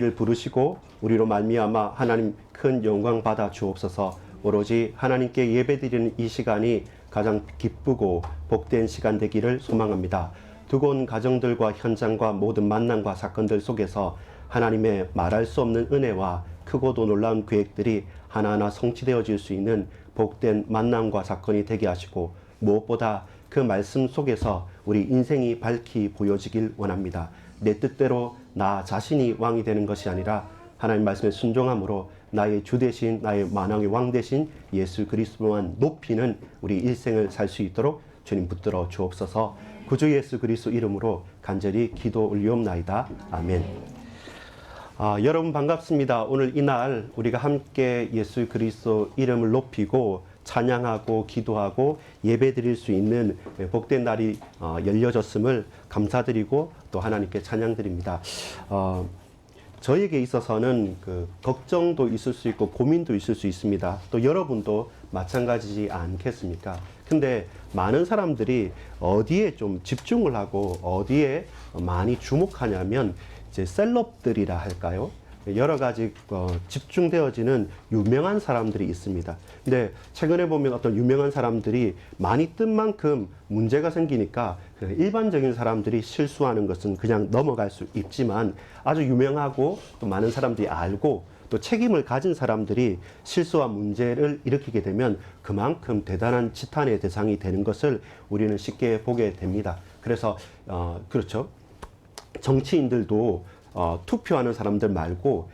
를 부르시고 우리로 말미암아 하나님 큰 영광 받아 주옵소서. 오로지 하나님께 예배드리는 이 시간이 가장 기쁘고 복된 시간 되기를 소망합니다. 두고 온 가정들과 현장과 모든 만남과 사건들 속에서 하나님의 말할 수 없는 은혜와 크고도 놀라운 계획들이 하나하나 성취되어질 수 있는 복된 만남과 사건이 되게 하시고, 무엇보다 그 말씀 속에서 우리 인생이 밝히 보여지길 원합니다. 내 뜻대로 나 자신이 왕이 되는 것이 아니라 하나님 말씀에 순종함으로 나의 주 대신, 나의 만왕의 왕 대신 예수 그리스도만 높이는 우리 일생을 살 수 있도록 주님 붙들어 주옵소서. 구주 예수 그리스도 이름으로 간절히 기도 올리옵나이다. 아멘. 여러분 반갑습니다. 오늘 이날 우리가 함께 예수 그리스도 이름을 높이고 찬양하고 기도하고 예배드릴 수 있는 복된 날이 열려졌음을 감사드리고 또 하나님께 찬양드립니다. 저에게 있어서는 걱정도 있을 수 있고 고민도 있을 수 있습니다. 또 여러분도 마찬가지지 않겠습니까? 근데 많은 사람들이 어디에 좀 집중을 하고 어디에 많이 주목하냐면 이제 셀럽들이라 할까요? 여러 가지 집중되어지는 유명한 사람들이 있습니다. 근데 최근에 보면 어떤 유명한 사람들이 많이 뜬 만큼 문제가 생기니까 일반적인 사람들이 실수하는 것은 그냥 넘어갈 수 있지만, 아주 유명하고 또 많은 사람들이 알고 또 책임을 가진 사람들이 실수와 문제를 일으키게 되면 그만큼 대단한 지탄의 대상이 되는 것을 우리는 쉽게 보게 됩니다. 그래서 그렇죠. 정치인들도 투표하는 사람들 말고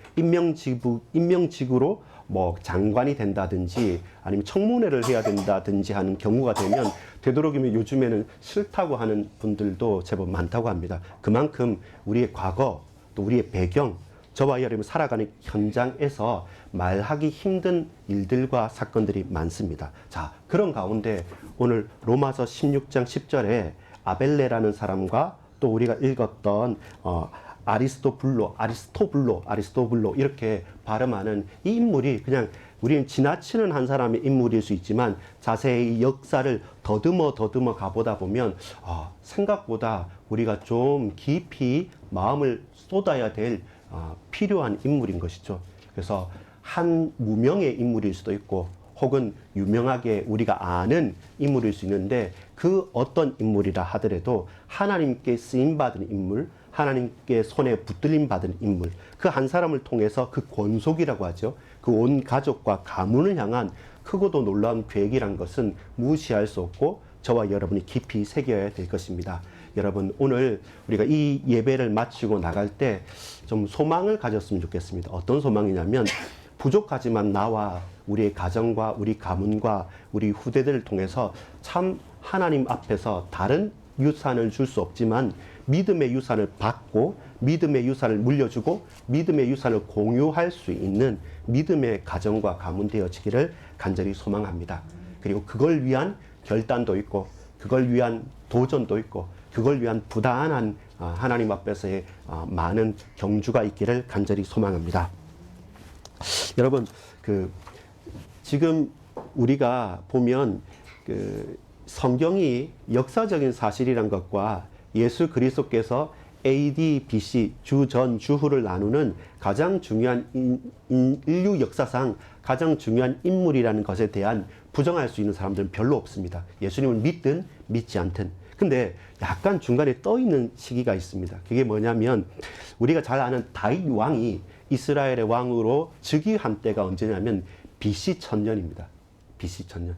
임명직으로 뭐 장관이 된다든지 아니면 청문회를 해야 된다든지 하는 경우가 되면 되도록이면 요즘에는 싫다고 하는 분들도 제법 많다고 합니다. 그만큼 우리의 과거 또 우리의 배경, 저와 여러분이 살아가는 현장에서 말하기 힘든 일들과 사건들이 많습니다. 자, 그런 가운데 오늘 로마서 16장 10절에 아벨레라는 사람과 또 우리가 읽었던 아리스토블로 이렇게 발음하는 이 인물이 그냥 우리는 지나치는 한 사람의 인물일 수 있지만 자세히 역사를 더듬어 가보다 보면 생각보다 우리가 좀 깊이 마음을 쏟아야 될 필요한 인물인 것이죠. 그래서 한 무명의 인물일 수도 있고 혹은 유명하게 우리가 아는 인물일 수 있는데, 그 어떤 인물이라 하더라도 하나님께 쓰임받은 인물, 하나님께 손에 붙들림 받은 인물, 그 한 사람을 통해서 그 권속이라고 하죠. 그 온 가족과 가문을 향한 크고도 놀라운 계획이란 것은 무시할 수 없고 저와 여러분이 깊이 새겨야 될 것입니다. 여러분, 오늘 우리가 이 예배를 마치고 나갈 때 좀 소망을 가졌으면 좋겠습니다. 어떤 소망이냐면, 부족하지만 나와 우리의 가정과 우리 가문과 우리 후대들을 통해서 참 하나님 앞에서 다른 유산을 줄 수 없지만 믿음의 유산을 받고 믿음의 유산을 물려주고 믿음의 유산을 공유할 수 있는 믿음의 가정과 가문 되어지기를 간절히 소망합니다. 그리고 그걸 위한 결단도 있고 그걸 위한 도전도 있고 그걸 위한 부단한 하나님 앞에서의 많은 경주가 있기를 간절히 소망합니다. 여러분, 지금 우리가 보면 성경이 역사적인 사실이란 것과 예수 그리스도께서 AD, BC, 주전, 주후를 나누는 가장 중요한 인류 역사상 가장 중요한 인물이라는 것에 대한 부정할 수 있는 사람들은 별로 없습니다. 예수님을 믿든 믿지 않든. 근데 약간 중간에 떠 있는 시기가 있습니다. 그게 뭐냐면, 우리가 잘 아는 다윗 왕이 이스라엘의 왕으로 즉위한 때가 언제냐면 BC 1000년입니다. BC 1000년.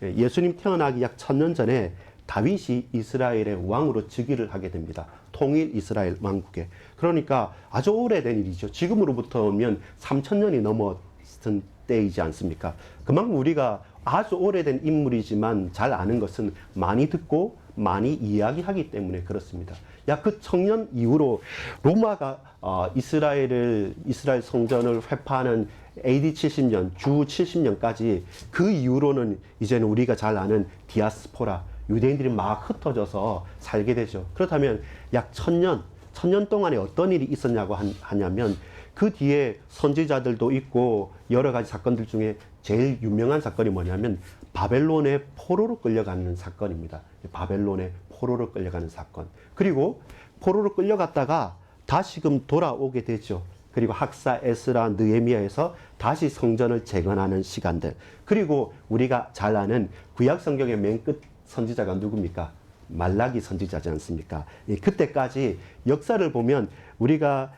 예수님 태어나기 약 1000년 전에 다윗이 이스라엘의 왕으로 즉위를 하게 됩니다. 통일 이스라엘 왕국에. 그러니까 아주 오래된 일이죠. 지금으로부터 보면 3000년이 넘었던 때이지 않습니까? 그만큼 우리가 아주 오래된 인물이지만 잘 아는 것은 많이 듣고 많이 이야기하기 때문에 그렇습니다. 약 그 청년 이후로 로마가 이스라엘 성전을 회파하는 AD 70년, 주 70년까지, 그 이후로는 이제는 우리가 잘 아는 디아스포라, 유대인들이 막 흩어져서 살게 되죠. 그렇다면 약 1000년 동안에 어떤 일이 있었냐고 하냐면, 그 뒤에 선지자들도 있고 여러 가지 사건들 중에 제일 유명한 사건이 뭐냐면 바벨론의 포로로 끌려가는 사건입니다. 바벨론의 포로로 끌려가는 사건. 그리고 포로로 끌려갔다가 다시금 돌아오게 되죠. 그리고 학사 에스라 느헤미야에서 다시 성전을 재건하는 시간들, 그리고 우리가 잘 아는 구약 성경의 맨 끝 선지자가 누굽니까? 말라기 선지자지 않습니까? 그때까지 역사를 보면 우리가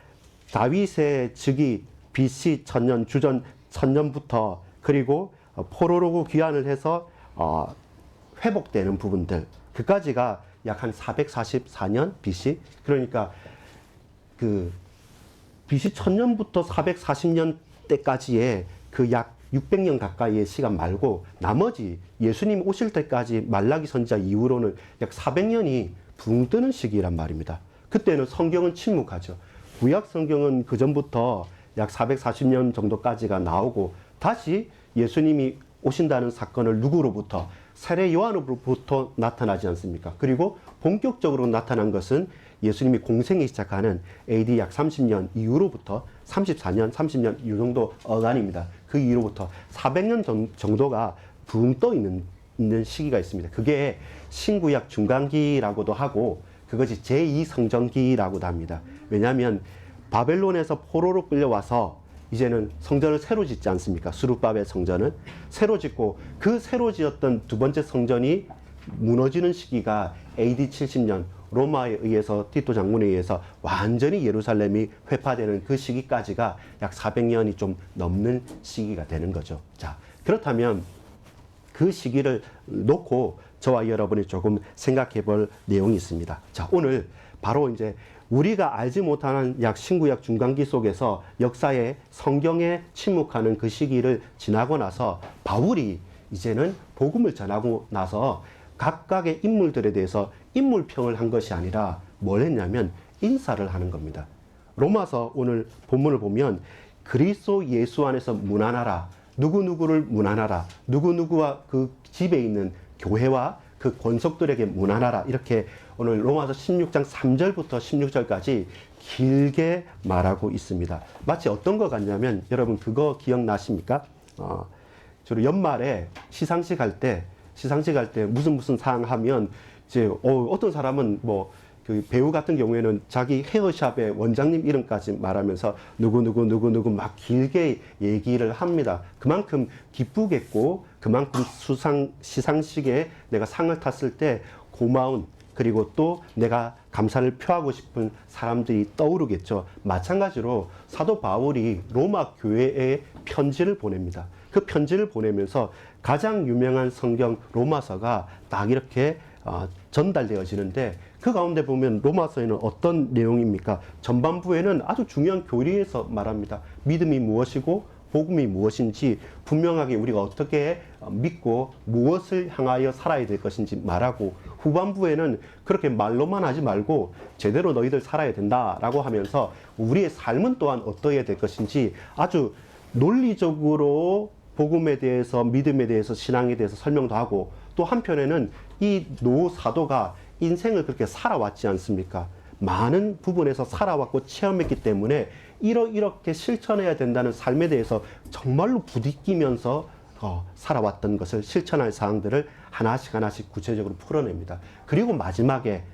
다윗의 즉위 BC 1000년, 주전 1000년부터 그리고 포로로 귀환을 해서 회복되는 부분들, 그까지가 약 한 444년 BC, 그러니까 그 BC 1000년부터 440년 때까지의 그 약 600년 가까이의 시간 말고 나머지 예수님 오실 때까지 말라기 선지자 이후로는 약 400년이 붕 뜨는 시기란 말입니다. 그때는 성경은 침묵하죠. 구약 성경은 그 전부터 약 440년 정도까지가 나오고 다시 예수님이 오신다는 사건을 누구로부터? 세례 요한으로부터 나타나지 않습니까? 그리고 본격적으로 나타난 것은 예수님이 공생이 시작하는 AD 약 30년 이후로부터 34년, 30년 이 정도 어간입니다. 그 이후로부터 400년 정도가 붕 떠 있는 시기가 있습니다. 그게 신구약 중간기라고도 하고 그것이 제2성전기라고도 합니다. 왜냐하면 바벨론에서 포로로 끌려와서 이제는 성전을 새로 짓지 않습니까? 수룹바벨 성전은 새로 짓고 그 새로 지었던 두 번째 성전이 무너지는 시기가 AD 70년 로마에 의해서 티토 장군에 의해서 완전히 예루살렘이 회파되는 그 시기까지가 약 400년이 좀 넘는 시기가 되는 거죠. 자, 그렇다면 그 시기를 놓고 저와 여러분이 조금 생각해 볼 내용이 있습니다. 자, 오늘 바로 이제 우리가 알지 못하는 약 신구약 중간기 속에서 역사에 성경에 침묵하는 그 시기를 지나고 나서 바울이 이제는 복음을 전하고 나서 각각의 인물들에 대해서 인물평을 한 것이 아니라 뭘 했냐면 인사를 하는 겁니다. 로마서 오늘 본문을 보면 그리스도 예수 안에서 문안하라. 누구누구를 문안하라. 누구누구와 그 집에 있는 교회와 그 권속들에게 문안하라. 이렇게 오늘 로마서 16장 3절부터 16절까지 길게 말하고 있습니다. 마치 어떤 것 같냐면 여러분 그거 기억나십니까? 주로 연말에 시상식 할 때 무슨 상 하면 이제 어떤 사람은 뭐 그 배우 같은 경우에는 자기 헤어샵의 원장님 이름까지 말하면서 누구 막 길게 얘기를 합니다. 그만큼 기쁘겠고 그만큼 시상식에 내가 상을 탔을 때 고마운 그리고 또 내가 감사를 표하고 싶은 사람들이 떠오르겠죠. 마찬가지로 사도 바울이 로마 교회에 편지를 보냅니다. 그 편지를 보내면서 가장 유명한 성경 로마서가 딱 이렇게 전달되어지는데 그 가운데 보면 로마서에는 어떤 내용입니까? 전반부에는 아주 중요한 교리에서 말합니다. 믿음이 무엇이고 복음이 무엇인지 분명하게 우리가 어떻게 믿고 무엇을 향하여 살아야 될 것인지 말하고 후반부에는 그렇게 말로만 하지 말고 제대로 너희들 살아야 된다라고 하면서 우리의 삶은 또한 어떠해야 될 것인지 아주 논리적으로 복음에 대해서 믿음에 대해서 신앙에 대해서 설명도 하고 또 한편에는 이 노 사도가 인생을 그렇게 살아왔지 않습니까? 많은 부분에서 살아왔고 체험했기 때문에 이렇게 실천해야 된다는 삶에 대해서 정말로 부딪히면서 살아왔던 것을 실천할 사항들을 하나씩 구체적으로 풀어냅니다. 그리고 마지막에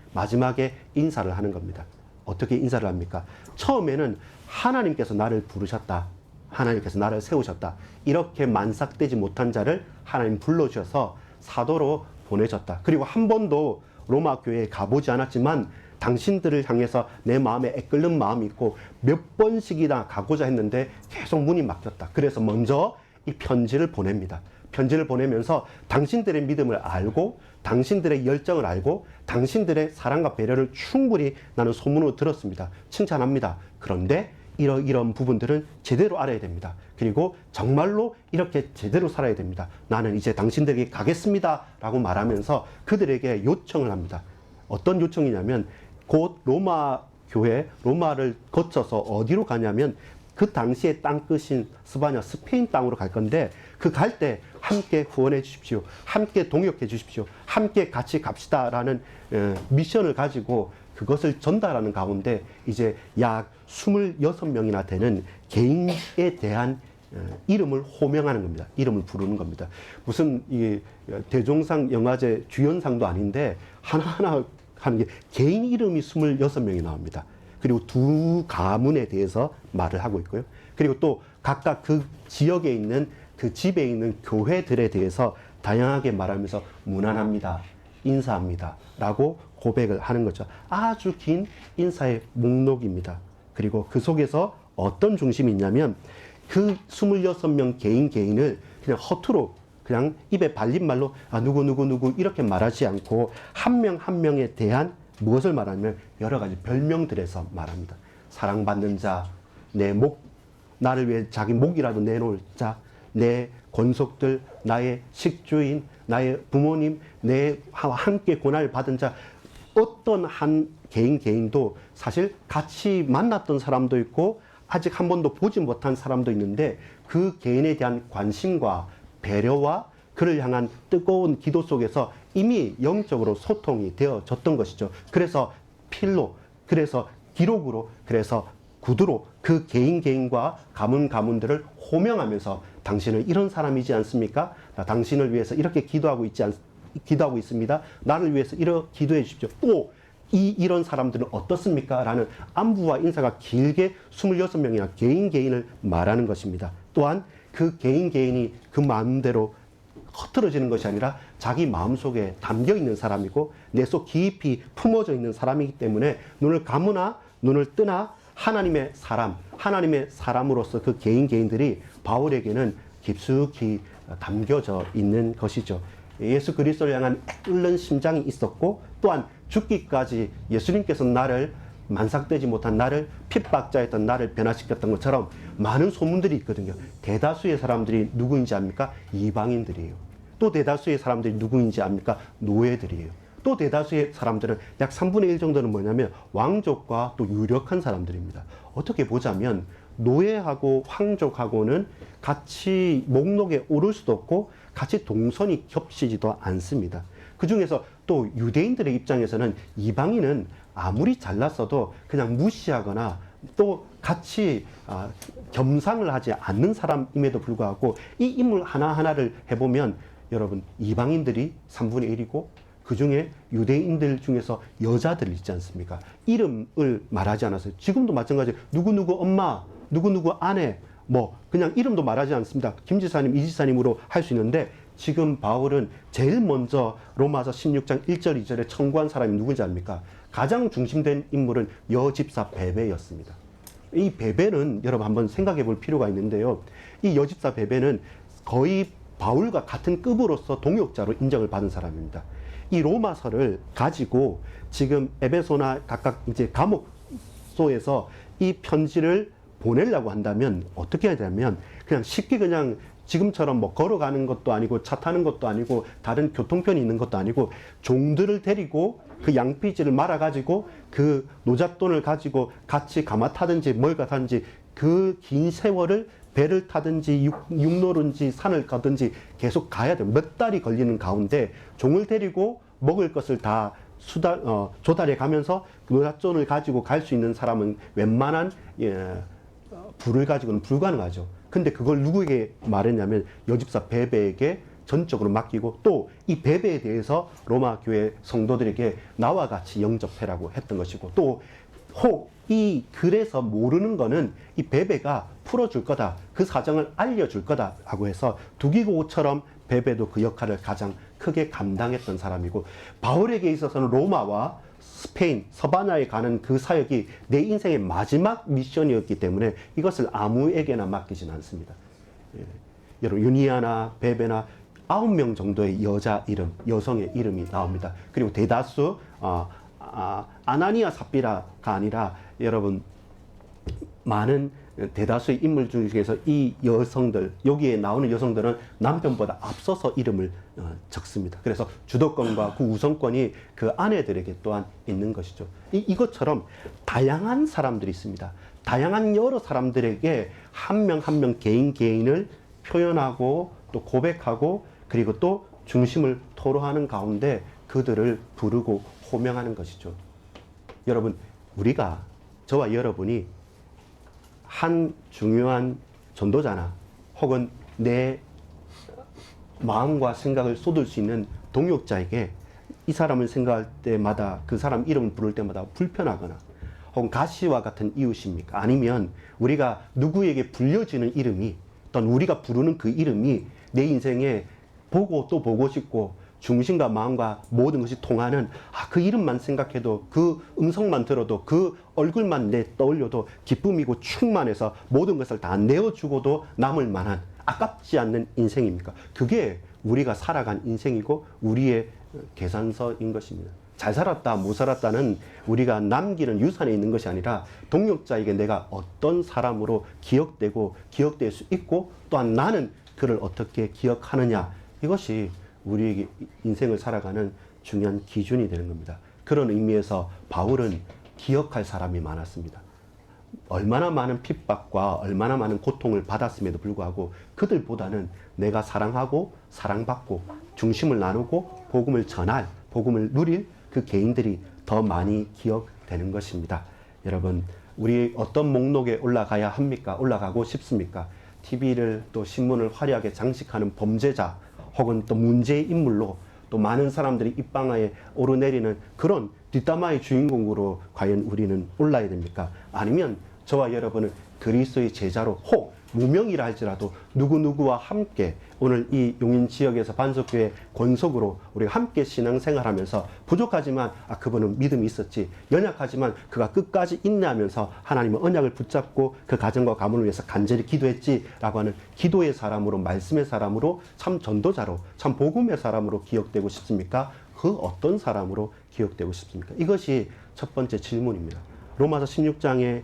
인사를 하는 겁니다. 어떻게 인사를 합니까? 처음에는 하나님께서 나를 부르셨다. 하나님께서 나를 세우셨다. 이렇게 만삭되지 못한 자를 하나님 불러주셔서 사도로 보내셨다. 그리고 한 번도 로마 교회에 가보지 않았지만 당신들을 향해서 내 마음에 애끓는 마음이 있고 몇 번씩이나 가고자 했는데 계속 문이 막혔다. 그래서 먼저 이 편지를 보냅니다. 편지를 보내면서 당신들의 믿음을 알고 당신들의 열정을 알고 당신들의 사랑과 배려를 충분히 나는 소문으로 들었습니다. 칭찬합니다. 그런데 이런 부분들은 제대로 알아야 됩니다. 그리고 정말로 이렇게 제대로 살아야 됩니다. 나는 이제 당신들에게 가겠습니다. 라고 말하면서 그들에게 요청을 합니다. 어떤 요청이냐면 곧 로마 교회, 로마를 거쳐서 어디로 가냐면 그 당시의 땅끝인 스바냐, 스페인 땅으로 갈 건데 그 갈 때 함께 후원해 주십시오. 함께 동역해 주십시오. 함께 같이 갑시다라는 미션을 가지고 그것을 전달하는 가운데 이제 약 26명이나 되는 개인에 대한 이름을 호명하는 겁니다. 이름을 부르는 겁니다. 무슨 이 대종상 영화제 주연상도 아닌데 하나하나 하는 게 개인 이름이 26명이 나옵니다. 그리고 두 가문에 대해서 말을 하고 있고요. 그리고 또 각각 그 지역에 있는 그 집에 있는 교회들에 대해서 다양하게 말하면서 무난합니다, 인사합니다 라고 고백을 하는 거죠. 아주 긴 인사의 목록입니다. 그리고 그 속에서 어떤 중심이 있냐면 그 26명 개인을 그냥 허투루 그냥 입에 발린 말로 누구 이렇게 말하지 않고 한 명 한 명에 대한 무엇을 말하냐면 여러 가지 별명들에서 말합니다. 사랑받는 자, 내 목, 나를 위해 자기 목이라도 내놓을 자, 내 권속들, 나의 식주인, 나의 부모님, 내와 함께 고난을 받은 자, 어떤 한 개인도 사실 같이 만났던 사람도 있고 아직 한 번도 보지 못한 사람도 있는데 그 개인에 대한 관심과 배려와 그를 향한 뜨거운 기도 속에서 이미 영적으로 소통이 되어졌던 것이죠. 그래서 필로, 그래서 기록으로, 그래서 구두로 그 개인과 가문들을 호명하면서 당신은 이런 사람이지 않습니까? 당신을 위해서 이렇게 기도하고 있습니다. 나를 위해서 이렇게 기도해 주십시오. 또 이런 사람들은 어떻습니까? 라는 안부와 인사가 길게 26명이나 개인을 말하는 것입니다. 또한 그 개인이 그 마음대로 흩어지는 것이 아니라 자기 마음속에 담겨 있는 사람이고 내 속 깊이 품어져 있는 사람이기 때문에 눈을 감으나 눈을 뜨나 하나님의 사람으로서 그 개인들이 바울에게는 깊숙이 담겨져 있는 것이죠. 예수 그리스도를 향한 끓는 심장이 있었고 또한 죽기까지 예수님께서 나를 만삭되지 못한 나를 핍박자였던 나를 변화시켰던 것처럼 많은 소문들이 있거든요. 대다수의 사람들이 누구인지 압니까? 이방인들이에요. 또 대다수의 사람들이 누구인지 압니까? 노예들이에요. 또 대다수의 사람들은 약 3분의 1 정도는 뭐냐면 왕족과 또 유력한 사람들입니다. 어떻게 보자면 노예하고 황족하고는 같이 목록에 오를 수도 없고 같이 동선이 겹치지도 않습니다. 그 중에서 또 유대인들의 입장에서는 이방인은 아무리 잘났어도 그냥 무시하거나 또 같이 겸상을 하지 않는 사람임에도 불구하고 이 인물 하나하나를 해보면 여러분 이방인들이 3분의 1이고 그 중에 유대인들 중에서 여자들 있지 않습니까? 이름을 말하지 않았어요. 지금도 마찬가지예요. 누구누구 엄마, 누구누구 아내, 뭐 그냥 이름도 말하지 않습니다. 김지사님, 이지사님으로 할 수 있는데 지금 바울은 제일 먼저 로마서 16장 1절 2절에 청구한 사람이 누군지 압니까? 가장 중심된 인물은 여집사 베베였습니다. 이 베베는 여러분 한번 생각해 볼 필요가 있는데요. 이 여집사 베베는 거의 바울과 같은 급으로서 동역자로 인정을 받은 사람입니다. 이 로마서를 가지고 지금 에베소나 각각 이제 감옥소에서 이 편지를 보내려고 한다면 어떻게 해야 되냐면 그냥 쉽게 그냥 지금처럼 뭐 걸어가는 것도 아니고 차 타는 것도 아니고 다른 교통편이 있는 것도 아니고 종들을 데리고 그 양피지를 말아가지고 그 노잣돈을 가지고 같이 가마 타든지 뭘 타든지 그 긴 세월을 배를 타든지 육로든지 산을 가든지 계속 가야 돼요. 몇 달이 걸리는 가운데 종을 데리고 먹을 것을 다 조달해 가면서 노잣돈을 가지고 갈 수 있는 사람은 웬만한 부를 가지고는 불가능하죠. 근데 그걸 누구에게 말했냐면 여집사 베베에게 전적으로 맡기고 또 이 베베에 대해서 로마 교회 성도들에게 나와 같이 영접해라고 했던 것이고 또 혹 이 글에서 모르는 거는 이 베베가 풀어줄 거다. 그 사정을 알려줄 거다. 하고 해서 두기고처럼 베베도 그 역할을 가장 크게 감당했던 사람이고 바울에게 있어서는 로마와 스페인, 서바나에 가는 그 사역이 내 인생의 마지막 미션이었기 때문에 이것을 아무에게나 맡기진 않습니다. 여러분 유니아나 베베나 9명 정도의 여자 이름, 여성의 이름이 나옵니다. 그리고 대다수 아나니아 삽비라가 아니라 여러분 많은 대다수의 인물 중에서 이 여성들, 여기에 나오는 여성들은 남편보다 앞서서 이름을 적습니다. 그래서 주도권과 그 우선권이 그 아내들에게 또한 있는 것이죠. 이것처럼 다양한 사람들이 있습니다. 다양한 여러 사람들에게 한 명 한 명 개인을 표현하고 또 고백하고 그리고 또 중심을 토로하는 가운데 그들을 부르고 호명하는 것이죠. 여러분, 우리가 저와 여러분이 한 중요한 전도자나 혹은 내 마음과 생각을 쏟을 수 있는 동역자에게 이 사람을 생각할 때마다 그 사람 이름을 부를 때마다 불편하거나 혹은 가시와 같은 이웃입니까? 아니면 우리가 누구에게 불려지는 이름이, 또는 우리가 부르는 그 이름이 내 인생에 보고 또 보고 싶고 중심과 마음과 모든 것이 통하는, 그 이름만 생각해도, 그 음성만 들어도, 그 얼굴만 내 떠올려도 기쁨이고 충만해서 모든 것을 다 내어주고도 남을 만한 아깝지 않는 인생입니까? 그게 우리가 살아간 인생이고 우리의 계산서인 것입니다. 잘 살았다 못 살았다는 우리가 남기는 유산에 있는 것이 아니라 동역자에게 내가 어떤 사람으로 기억되고 기억될 수 있고, 또한 나는 그를 어떻게 기억하느냐, 이것이 우리에게 인생을 살아가는 중요한 기준이 되는 겁니다. 그런 의미에서 바울은 기억할 사람이 많았습니다. 얼마나 많은 핍박과 얼마나 많은 고통을 받았음에도 불구하고 그들보다는 내가 사랑하고 사랑받고 중심을 나누고 복음을 전할, 복음을 누릴 그 개인들이 더 많이 기억되는 것입니다. 여러분, 우리 어떤 목록에 올라가야 합니까? 올라가고 싶습니까? TV를 또 신문을 화려하게 장식하는 범죄자, 혹은 또 문제의 인물로 또 많은 사람들이 입방아에 오르내리는 그런 뒷담화의 주인공으로 과연 우리는 올라야 됩니까? 아니면 저와 여러분은 그리스도의 제자로 혹 무명이라 할지라도 누구누구와 함께 오늘 이 용인 지역에서 반석교회 권속으로 우리가 함께 신앙생활하면서 부족하지만 그분은 믿음이 있었지, 연약하지만 그가 끝까지 인내하면서 하나님의 언약을 붙잡고 그 가정과 가문을 위해서 간절히 기도했지라고 하는 기도의 사람으로, 말씀의 사람으로, 참 전도자로, 참 복음의 사람으로 기억되고 싶습니까? 그 어떤 사람으로 기억되고 싶습니까? 이것이 첫 번째 질문입니다. 로마서 16장에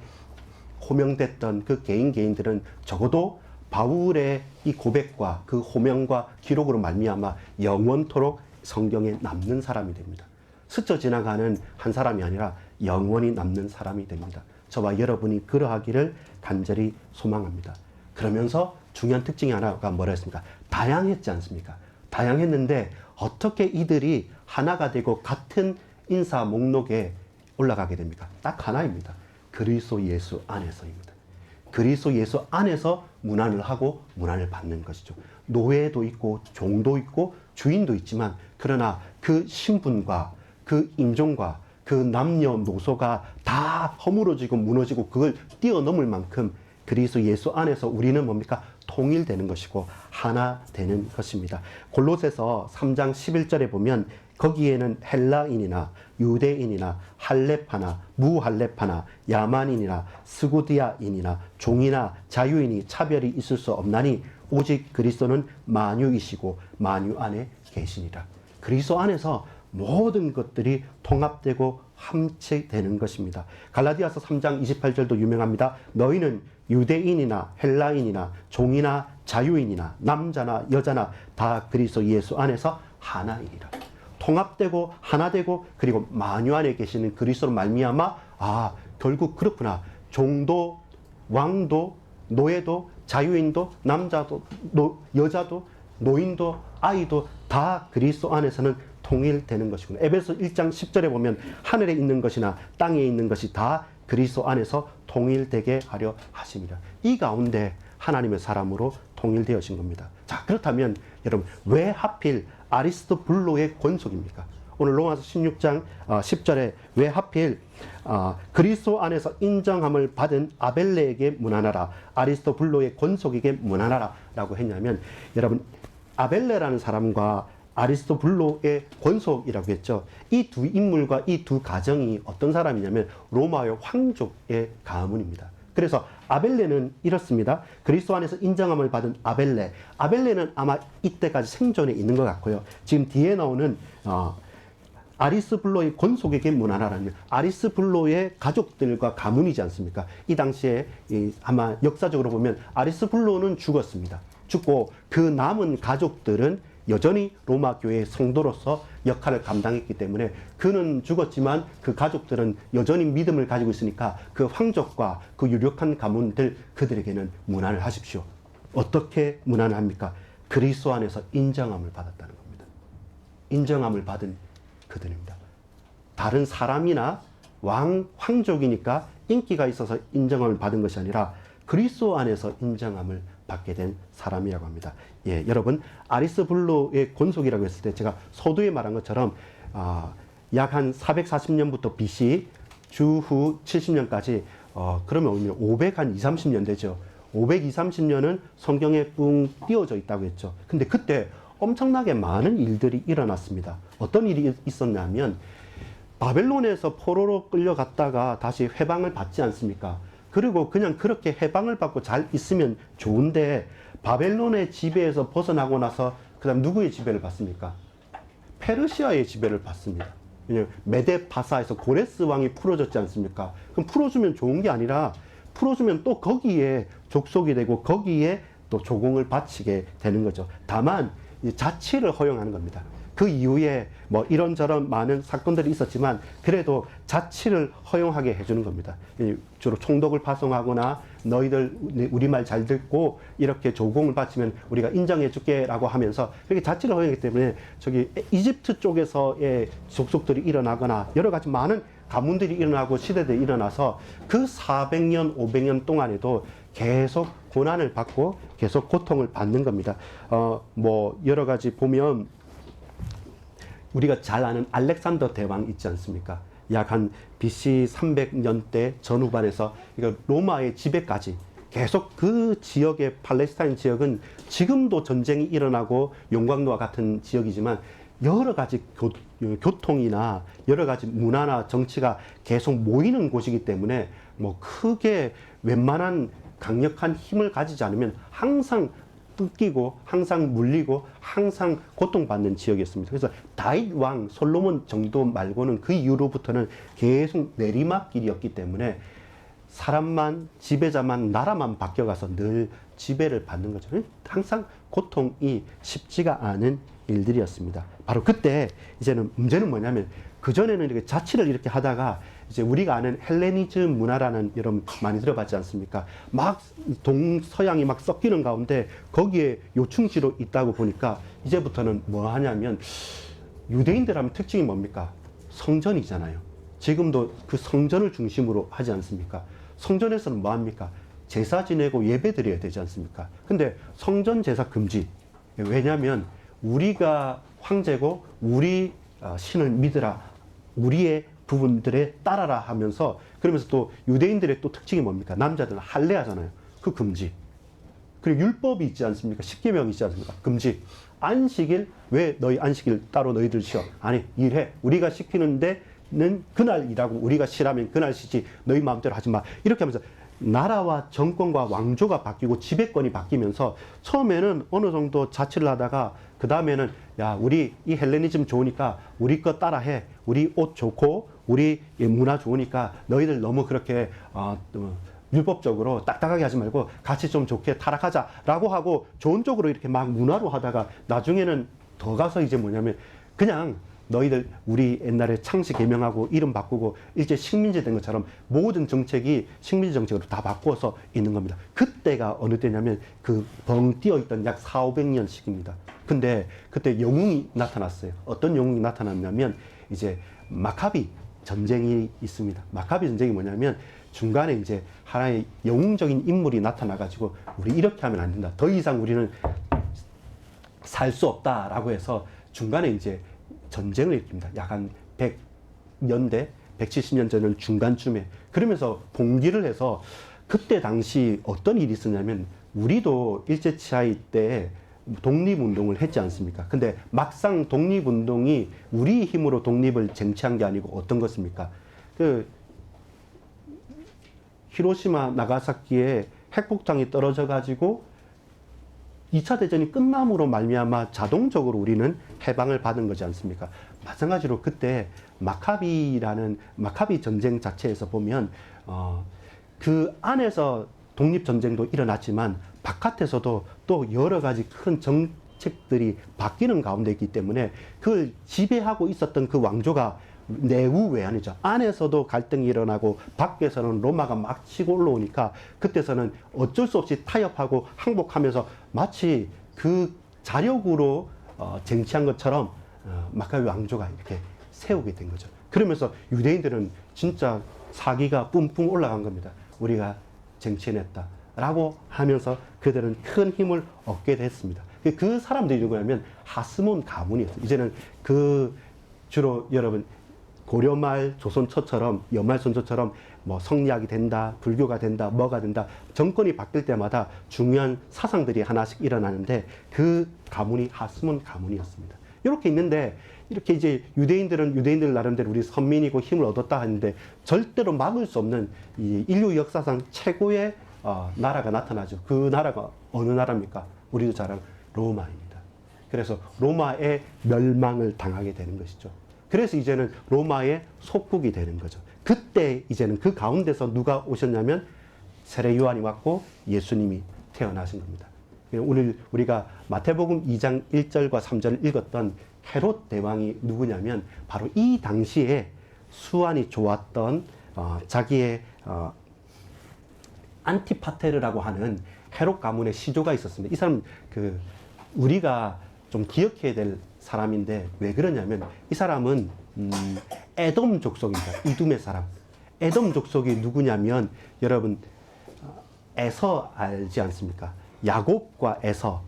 호명됐던 그 개인들은 적어도 바울의 이 고백과 그 호명과 기록으로 말미암아 영원토록 성경에 남는 사람이 됩니다. 스쳐 지나가는 한 사람이 아니라 영원히 남는 사람이 됩니다. 저와 여러분이 그러하기를 간절히 소망합니다. 그러면서 중요한 특징이 하나가 뭐라 했습니까? 다양했지 않습니까? 다양했는데 어떻게 이들이 하나가 되고 같은 인사 목록에 올라가게 됩니까? 딱 하나입니다. 그리스도 예수 안에서입니다. 그리스도 예수 안에서 문안을 하고 문안을 받는 것이죠. 노예도 있고 종도 있고 주인도 있지만, 그러나 그 신분과 그 인종과 그 남녀노소가 다 허물어지고 무너지고 그걸 뛰어넘을 만큼 그리스도 예수 안에서 우리는 뭡니까? 통일되는 것이고 하나 되는 것입니다. 골로새서 3장 11절에 보면 거기에는 헬라인이나 유대인이나 할렙하나 무할렙하나 야만인이나 스구디아인이나 종이나 자유인이 차별이 있을 수 없나니 오직 그리스도는 만유이시고 만유 안에 계시니라. 그리스도 안에서 모든 것들이 통합되고 함체되는 것입니다. 갈라디아서 3장 28절도 유명합니다. 너희는 유대인이나 헬라인이나 종이나 자유인이나 남자나 여자나 다 그리스도 예수 안에서 하나이니라. 통합되고 하나되고 그리고 만유 안에 계시는 그리스도로 말미암아 결국 그렇구나. 종도 왕도 노예도 자유인도 남자도 여자도 노인도 아이도 다 그리스도 안에서는 통일되는 것이구나. 에베소 1장 10절에 보면 하늘에 있는 것이나 땅에 있는 것이 다 그리스도 안에서 통일되게 하려 하심이라. 이 가운데 하나님의 사람으로 통일되어진 겁니다. 자, 그렇다면 여러분, 왜 하필 아리스토블로의 권속입니까? 오늘 로마서 16장 10절에 왜 하필 그리스도 안에서 인정함을 받은 아벨레에게 문안하라, 아리스토블로의 권속에게 문안하라 라고 했냐면, 여러분, 아벨레라는 사람과 아리스토블로의 권속이라고 했죠. 이 두 인물과 이 두 가정이 어떤 사람이냐면 로마의 황족의 가문입니다. 그래서 아벨레는 이렇습니다. 그리스도 안에서 인정함을 받은 아벨레. 아벨레는 아마 이때까지 생존해 있는 것 같고요. 지금 뒤에 나오는 아리스블로의 권속에게 문안하라는, 아리스블로의 가족들과 가문이지 않습니까? 이 당시에 아마 역사적으로 보면 아리스블로는 죽었습니다. 죽고 그 남은 가족들은 여전히 로마 교회의 성도로서 역할을 감당했기 때문에 그는 죽었지만 그 가족들은 여전히 믿음을 가지고 있으니까 그 황족과 그 유력한 가문들, 그들에게는 문안을 하십시오. 어떻게 문안을 합니까? 그리스도 안에서 인정함을 받았다는 겁니다. 인정함을 받은 그들입니다. 다른 사람이나 황족이니까 인기가 있어서 인정함을 받은 것이 아니라 그리스도 안에서 인정함을 받게 된 사람이라고 합니다. 예, 여러분, 아리스블로의 권속이라고 했을 때 제가 서두에 말한 것처럼 약 한 440년부터 BC 주후 70년까지 그러면 520-30년 되죠. 520-30년은 성경에 뿡 띄워져 있다고 했죠. 근데 그때 엄청나게 많은 일들이 일어났습니다. 어떤 일이 있었냐면 바벨론에서 포로로 끌려갔다가 다시 해방을 받지 않습니까? 그리고 그냥 그렇게 해방을 받고 잘 있으면 좋은데 바벨론의 지배에서 벗어나고 나서 그다음 누구의 지배를 받습니까? 페르시아의 지배를 받습니다. 왜냐하면 메데파사에서 고레스 왕이 풀어줬지 않습니까? 그럼 풀어주면 좋은 게 아니라 풀어주면 또 거기에 족속이 되고 거기에 또 조공을 바치게 되는 거죠. 다만 자치를 허용하는 겁니다. 그 이후에 뭐 이런저런 많은 사건들이 있었지만 그래도 자치를 허용하게 해주는 겁니다. 주로 총독을 파송하거나 너희들 우리 말 잘 듣고 이렇게 조공을 바치면 우리가 인정해 줄게라고 하면서 그렇게 자치를 허용하기 때문에 저기 이집트 쪽에서의 족속들이 일어나거나 여러 가지 많은 가문들이 일어나고 시대들이 일어나서 그 400년, 500년 동안에도 계속 고난을 받고 계속 고통을 받는 겁니다. 뭐 여러 가지 보면 우리가 잘 아는 알렉산더 대왕 있지 않습니까? 약 한 BC 300년대 전후반에서 이거 로마의 지배까지 계속 그 지역의 팔레스타인 지역은 지금도 전쟁이 일어나고 용광로와 같은 지역이지만 여러 가지 교통이나 여러 가지 문화나 정치가 계속 모이는 곳이기 때문에 뭐 크게 웬만한 강력한 힘을 가지지 않으면 항상 뜯기고 항상 물리고 항상 고통받는 지역이었습니다. 그래서 다윗 왕 솔로몬 정도 말고는 그 이후로부터는 계속 내리막길이었기 때문에 사람만 지배자만 나라만 바뀌어가서 늘 지배를 받는 거죠. 항상 고통이 쉽지가 않은 일들이었습니다. 바로 그때 이제는 문제는 뭐냐면 그전에는 이렇게 자치를 이렇게 하다가 이제 우리가 아는 헬레니즘 문화라는 여러분 많이 들어봤지 않습니까? 막 동서양이 막 섞이는 가운데 거기에 요충지로 있다고 보니까 이제부터는 뭐 하냐면 유대인들 하면 특징이 뭡니까? 성전이잖아요. 지금도 그 성전을 중심으로 하지 않습니까? 성전에서는 뭐 합니까? 제사 지내고 예배 드려야 되지 않습니까? 근데 성전 제사 금지. 왜냐하면 우리가 황제고 우리 신을 믿으라. 우리의 부분들에 따라라 하면서 그러면서 또 유대인들의 또 특징이 뭡니까? 남자들은 할례하잖아요. 그 금지. 그리고 율법이 있지 않습니까? 십계명이 있지 않습니까? 금지. 안식일 왜 너희 안식일 따로 너희들 쉬어? 아니 일해. 우리가 시키는 데는 그날 일하고 우리가 쉬라면 그날 쉬지 너희 마음대로 하지 마. 이렇게 하면서 나라와 정권과 왕조가 바뀌고 지배권이 바뀌면서 처음에는 어느 정도 자치를 하다가 그 다음에는 야 우리 이 헬레니즘 좋으니까 우리 거 따라해. 우리 옷 좋고 우리 문화 좋으니까 너희들 너무 그렇게 율법적으로 딱딱하게 하지 말고 같이 좀 좋게 타락하자라고 하고 좋은 쪽으로 이렇게 막 문화로 하다가 나중에는 더 가서 이제 뭐냐면 그냥 너희들 우리 옛날에 창씨 개명하고 이름 바꾸고 일제 식민지 된 것처럼 모든 정책이 식민지 정책으로 다 바꾸어서 있는 겁니다. 그때가 어느 때냐면 그 벙 뛰어있던 약 400~500년 시기입니다. 근데 그때 영웅이 나타났어요. 어떤 영웅이 나타났냐면 이제 마카비 전쟁이 있습니다. 마카비 전쟁이 뭐냐면 중간에 이제 하나의 영웅적인 인물이 나타나가지고 우리 이렇게 하면 안 된다. 더 이상 우리는 살 수 없다라고 해서 중간에 이제 전쟁을 일으킵니다. 약 한 100년대, 170년 전을 중간쯤에. 그러면서 봉기를 해서 그때 당시 어떤 일이 있었냐면 우리도 일제치하이 때 독립운동을 했지 않습니까? 근데 막상 독립운동이 우리 힘으로 독립을 쟁취한 게 아니고 어떤 것입니까? 그 히로시마 나가사키에 핵폭탄이 떨어져 가지고 2차 대전이 끝남으로 말미암아 자동적으로 우리는 해방을 받은 거지 않습니까? 마찬가지로 그때 마카비 전쟁 자체에서 보면 그 안에서 독립전쟁도 일어났지만 바깥에서도 또 여러 가지 큰 정책들이 바뀌는 가운데 있기 때문에 그걸 지배하고 있었던 그 왕조가 내후 외환이죠. 안에서도 갈등이 일어나고 밖에서는 로마가 막 치고 올라오니까 그때서는 어쩔 수 없이 타협하고 항복하면서 마치 그 자력으로 쟁취한 것처럼 마카비 왕조가 이렇게 세우게 된 거죠. 그러면서 유대인들은 진짜 사기가 뿜뿜 올라간 겁니다. 우리가 쟁취해냈다 라고 하면서 그들은 큰 힘을 얻게 됐습니다. 그 사람들이 누구냐면 하스몬 가문이었어요. 이제는 그 주로 여러분 고려말 조선 초처럼 여말 선조처럼 뭐 성리학이 된다, 불교가 된다, 뭐가 된다, 정권이 바뀔 때마다 중요한 사상들이 하나씩 일어나는데 그 가문이 하스몬 가문이었습니다. 이렇게 있는데 이렇게 이제 유대인들은 유대인들 나름대로 우리 선민이고 힘을 얻었다 하는데 절대로 막을 수 없는 이 인류 역사상 최고의 나라가 나타나죠. 그 나라가 어느 나라입니까? 우리도 잘 아는 로마입니다. 그래서 로마의 멸망을 당하게 되는 것이죠. 그래서 이제는 로마의 속국이 되는 거죠. 그때 이제는 그 가운데서 누가 오셨냐면 세례 요한이 왔고 예수님이 태어나신 겁니다. 우리가 마태복음 2장 1절과 3절을 읽었던 헤롯 대왕이 누구냐면 바로 이 당시에 수완이 좋았던 자기의 안티파테르라고 하는 헤롯 가문의 시조가 있었습니다. 이 사람 우리가 좀 기억해야 될 사람인데 왜 그러냐면 이 사람은 에돔 족속입니다. 이둠의 사람. 에돔 족속이 누구냐면 여러분 에서 알지 않습니까? 야곱과 에서.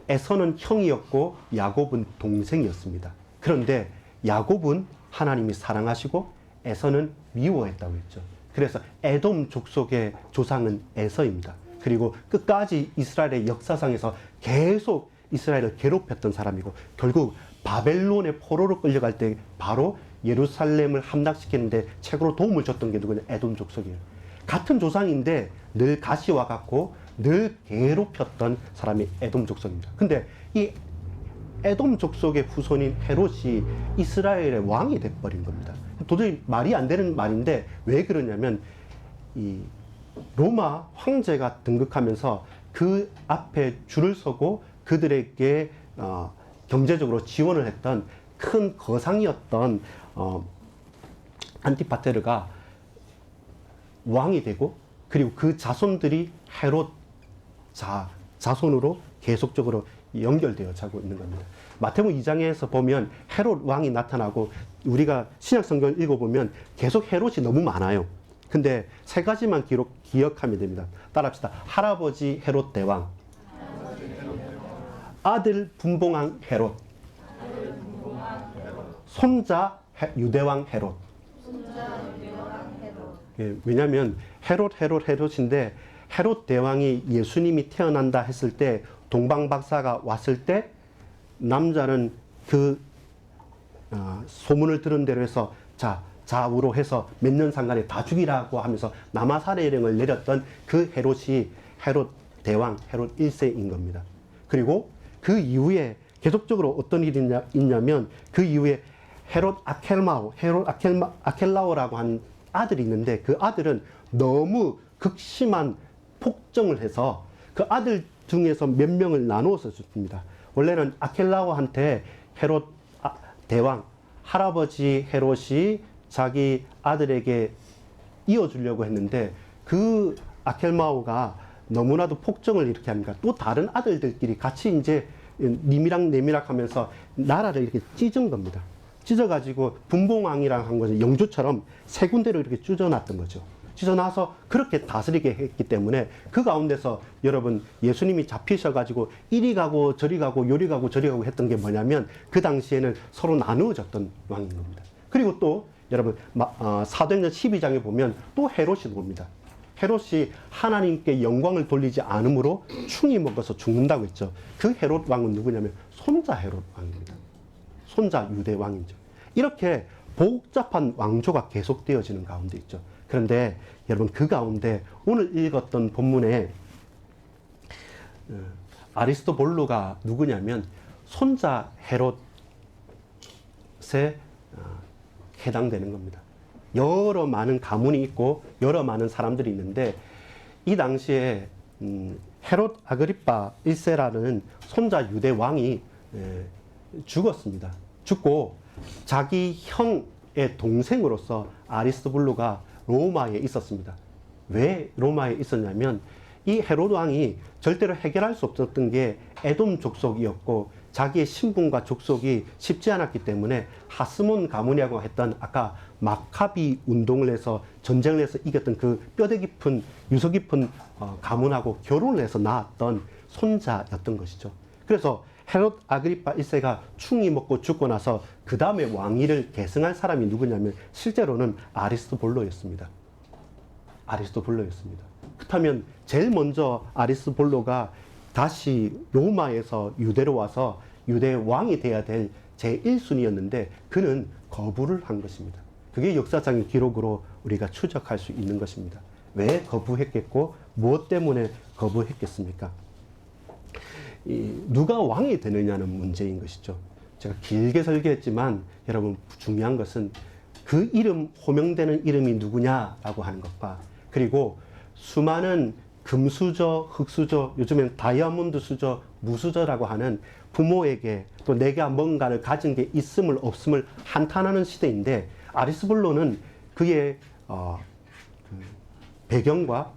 에서는 형이었고 야곱은 동생이었습니다. 그런데 야곱은 하나님이 사랑하시고 에서는 미워했다고 했죠. 그래서 에돔 족속의 조상은 에서입니다. 그리고 끝까지 이스라엘의 역사상에서 계속 이스라엘을 괴롭혔던 사람이고 결국 바벨론의 포로로 끌려갈 때 바로 예루살렘을 함락시키는데 최고로 도움을 줬던 게 누구냐? 에돔 족속이에요. 같은 조상인데 늘 가시와 같고 늘 괴롭혔던 사람이 에돔 족속입니다. 근데 이 에돔 족속의 후손인 헤롯이 이스라엘의 왕이 돼버린 겁니다. 도저히 말이 안 되는 말인데 왜 그러냐면 이 로마 황제가 등극하면서 그 앞에 줄을 서고 그들에게 경제적으로 지원을 했던 큰 거상이었던 안티파테르가 왕이 되고 그리고 그 자손들이 헤롯 자손으로 계속적으로 연결되어 자고 있는 겁니다. 마태복음 2장에서 보면 헤롯 왕이 나타나고 우리가 신약 성경을 읽어보면 계속 헤롯이 너무 많아요. 근데 세 가지만 기억하면 됩니다. 따라합시다. 할아버지 헤롯 대왕, 아들 분봉왕 헤롯, 손자 유대왕 헤롯. 왜냐하면 헤롯인데 헤롯 대왕이 예수님이 태어난다 했을 때 동방박사가 왔을 때 남자는 그 소문을 들은 대로 해서 좌우로 해서 몇 년 상간에 다 죽이라고 하면서 남아살해령을 내렸던 그 헤롯이 헤롯 대왕 헤롯 1세인 겁니다. 그리고 그 이후에 계속적으로 어떤 일이 있냐면 그 이후에 헤롯 아켈라오라고 하는 아들이 있는데 그 아들은 너무 극심한 폭정을 해서 그 아들 중에서 몇 명을 나누어서 줍니다. 원래는 아켈라오한테 헤롯 대왕 할아버지 헤롯이 자기 아들에게 이어주려고 했는데 그 아켈마오가 너무나도 폭정을 이렇게 합니까? 또 다른 아들들끼리 같이 이제 님이랑 내미락 하면서 나라를 이렇게 찢은 겁니다. 찢어가지고 분봉왕이랑 한 거죠. 영주처럼 세 군데로 이렇게 찢어놨던 거죠. 찢어놔서 그렇게 다스리게 했기 때문에 그 가운데서 여러분 예수님이 잡히셔가지고 이리 가고 저리 가고 요리 가고 저리 가고 했던 게 뭐냐면 그 당시에는 서로 나누어졌던 왕인 겁니다. 그리고 또 여러분 사도행전 12장에 보면 또 헤롯이 옵니다. 헤롯이 하나님께 영광을 돌리지 않으므로 충이 먹어서 죽는다고 했죠. 그 헤롯 왕은 누구냐면 손자 헤롯 왕입니다. 손자 유대 왕이죠. 이렇게 복잡한 왕조가 계속되어지는 가운데 있죠. 그런데 여러분 그 가운데 오늘 읽었던 본문에 아리스토볼루가 누구냐면 손자 헤롯에 해당되는 겁니다. 여러 많은 가문이 있고 여러 많은 사람들이 있는데 이 당시에 헤롯 아그리파 1세라는 손자 유대 왕이 죽었습니다. 죽고 자기 형의 동생으로서 아리스토블루가 로마에 있었습니다. 왜 로마에 있었냐면 이 헤롯 왕이 절대로 해결할 수 없었던 게 에돔 족속이었고 자기의 신분과 족속이 쉽지 않았기 때문에 하스몬 가문이라고 했던 아까 마카비 운동을 해서 전쟁을 해서 이겼던 그 뼈대 깊은 유서 깊은 가문하고 결혼을 해서 낳았던 손자였던 것이죠. 그래서 헤롯 아그리파 1세가 충이 먹고 죽고 나서 그 다음에 왕위를 계승한 사람이 누구냐면 실제로는 아리스토블로였습니다. 아리스토블로였습니다. 그렇다면 제일 먼저 아리스토블로가 다시 로마에서 유대로 와서 유대 왕이 돼야 될 제1순위였는데 그는 거부를 한 것입니다. 그게 역사적인 기록으로 우리가 추적할 수 있는 것입니다. 왜 거부했겠고 무엇 때문에 거부했겠습니까? 누가 왕이 되느냐는 문제인 것이죠. 제가 길게 설계했지만 여러분 중요한 것은 그 이름, 호명되는 이름이 누구냐라고 하는 것과 그리고 수많은 금수저, 흑수저, 요즘엔 다이아몬드 수저, 무수저라고 하는 부모에게 또 내가 뭔가를 가진 게 있음을 없음을 한탄하는 시대인데 아리스토블로는 그의 배경과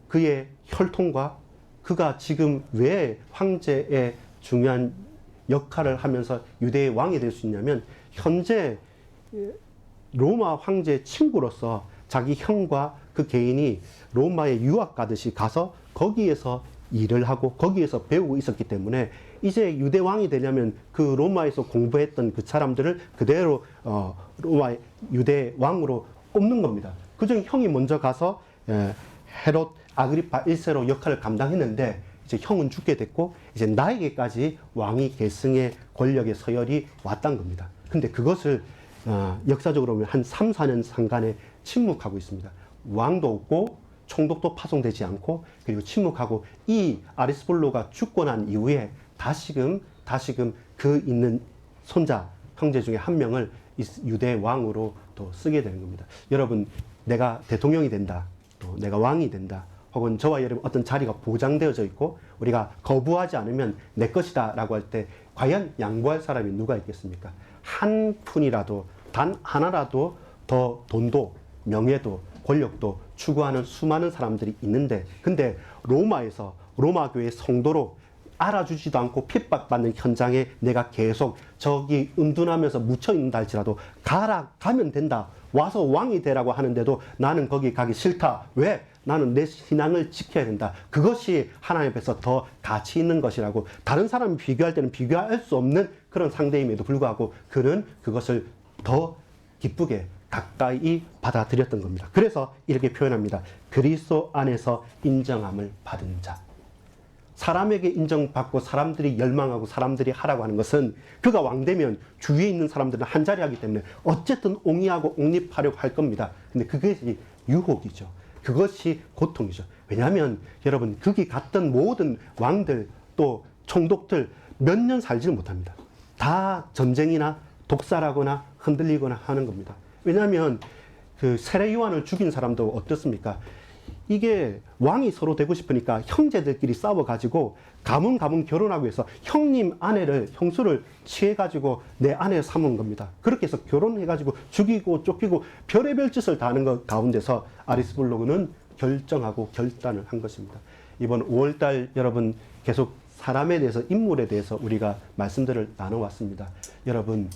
그의 혈통과 그가 지금 왜 황제의 중요한 역할을 하면서 유대의 왕이 될 수 있냐면 현재 로마 황제의 친구로서 자기 형과 그 개인이 로마에 유학 가듯이 가서 거기에서 일을 하고 거기에서 배우고 있었기 때문에 이제 유대 왕이 되려면 그 로마에서 공부했던 그 사람들을 그대로 로마 유대 왕으로 꼽는 겁니다. 그중 형이 먼저 가서 헤롯 아그리파 1세로 역할을 감당했는데 이제 형은 죽게 됐고 이제 나에게까지 왕위 계승의 권력의 서열이 왔단 겁니다. 근데 그것을 역사적으로 보면 한 3, 4년 상간에 침묵하고 있습니다. 왕도 없고 총독도 파송되지 않고 그리고 침묵하고 이 아리스토블로가 죽고 난 이후에 다시금 그 있는 손자 형제 중에 한 명을 유대 왕으로 또 쓰게 되는 겁니다. 여러분 내가 대통령이 된다. 또 내가 왕이 된다. 혹은 저와 여러분 어떤 자리가 보장되어져 있고 우리가 거부하지 않으면 내 것이다 라고 할 때 과연 양보할 사람이 누가 있겠습니까? 한 푼이라도 단 하나라도 더 돈도 명예도 권력도 추구하는 수많은 사람들이 있는데 근데 로마에서 로마 교회 성도로 알아주지도 않고 핍박받는 현장에 내가 계속 저기 은둔하면서 묻혀있는다 할지라도 가면 된다. 와서 왕이 되라고 하는데도 나는 거기 가기 싫다. 왜? 나는 내 신앙을 지켜야 된다. 그것이 하나님 앞에서 더 가치 있는 것이라고 다른 사람이 비교할 때는 비교할 수 없는 그런 상대임에도 불구하고 그는 그것을 더 기쁘게 가까이 받아들였던 겁니다. 그래서 이렇게 표현합니다. 그리스도 안에서 인정함을 받은 자. 사람에게 인정받고 사람들이 열망하고 사람들이 하라고 하는 것은 그가 왕되면 주위에 있는 사람들은 한자리 하기 때문에 어쨌든 옹이하고 옹립하려고 할 겁니다. 근데 그것이 유혹이죠. 그것이 고통이죠. 왜냐하면 여러분 거기 갔던 모든 왕들 또 총독들 몇 년 살지를 못합니다. 다 전쟁이나 독살하거나 흔들리거나 하는 겁니다. 왜냐하면 그 세례 요한을 죽인 사람도 어떻습니까? 이게 왕이 서로 되고 싶으니까 형제들끼리 싸워가지고 가문 결혼하고 해서 형님 아내를 형수를 취해가지고 내 아내 삼은 겁니다. 그렇게 해서 결혼해가지고 죽이고 쫓기고 별의별 짓을 다 하는 것 가운데서 아리스토블로는 결정하고 결단을 한 것입니다. 이번 5월달 여러분 계속 사람에 대해서 인물에 대해서 우리가 말씀들을 나눠왔습니다. 여러분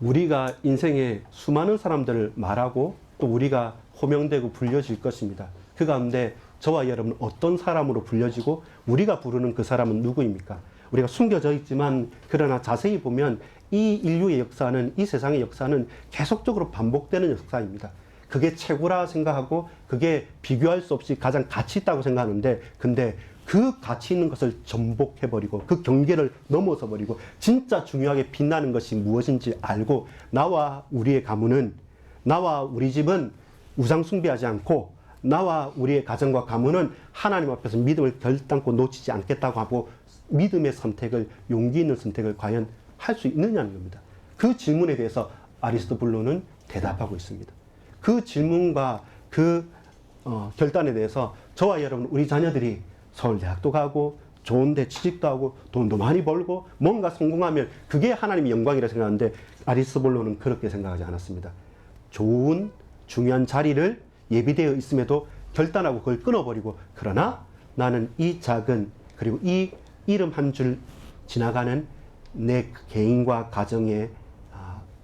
우리가 인생에 수많은 사람들을 말하고 또 우리가 호명되고 불려질 것입니다. 그 가운데 저와 여러분은 어떤 사람으로 불려지고 우리가 부르는 그 사람은 누구입니까? 우리가 숨겨져 있지만 그러나 자세히 보면 이 인류의 역사는 이 세상의 역사는 계속적으로 반복되는 역사입니다. 그게 최고라 생각하고 그게 비교할 수 없이 가장 가치 있다고 생각하는데 근데 그 가치 있는 것을 전복해버리고 그 경계를 넘어서버리고 진짜 중요하게 빛나는 것이 무엇인지 알고 나와 우리의 가문은 나와 우리 집은 우상 숭배하지 않고 나와 우리의 가정과 가문은 하나님 앞에서 믿음을 결단코 놓치지 않겠다고 하고 믿음의 선택을 용기 있는 선택을 과연 할 수 있느냐는 겁니다. 그 질문에 대해서 아리스토블로는 대답하고 있습니다. 그 질문과 그 결단에 대해서 저와 여러분 우리 자녀들이 서울대학도 가고 좋은데 취직도 하고 돈도 많이 벌고 뭔가 성공하면 그게 하나님의 영광이라 생각하는데 아리스토블로는 그렇게 생각하지 않았습니다. 좋은 중요한 자리를 예비되어 있음에도 결단하고 그걸 끊어버리고 그러나 나는 이 작은 그리고 이 이름 한 줄 지나가는 내 개인과 가정에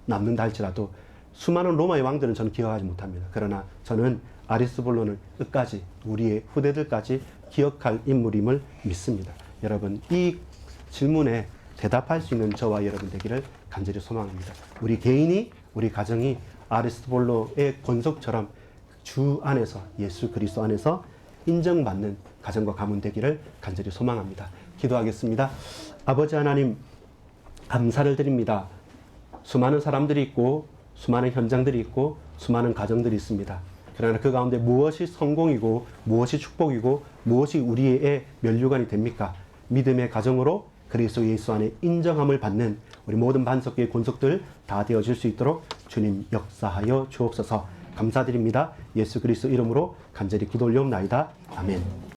남는다 할지라도 수많은 로마의 왕들은 저는 기억하지 못합니다. 그러나 저는 아리스토블로는 끝까지 우리의 후대들까지 기억할 인물임을 믿습니다. 여러분 이 질문에 대답할 수 있는 저와 여러분 되기를 간절히 소망합니다. 우리 개인이, 우리 가정이 아리스토블로의 권속처럼 주 안에서, 예수 그리스도 안에서 인정받는 가정과 가문 되기를 간절히 소망합니다. 기도하겠습니다. 아버지 하나님, 감사를 드립니다. 수많은 사람들이 있고 수많은 현장들이 있고 수많은 가정들이 있습니다. 그러나 그 가운데 무엇이 성공이고 무엇이 축복이고 무엇이 우리의 면류관이 됩니까? 믿음의 가정으로 그리스도 예수 안에 인정함을 받는 우리 모든 반석교의 권속들 다 되어질 수 있도록 주님 역사하여 주옵소서. 감사드립니다. 예수 그리스도 이름으로 간절히 기도 올려옵나이다. 아멘.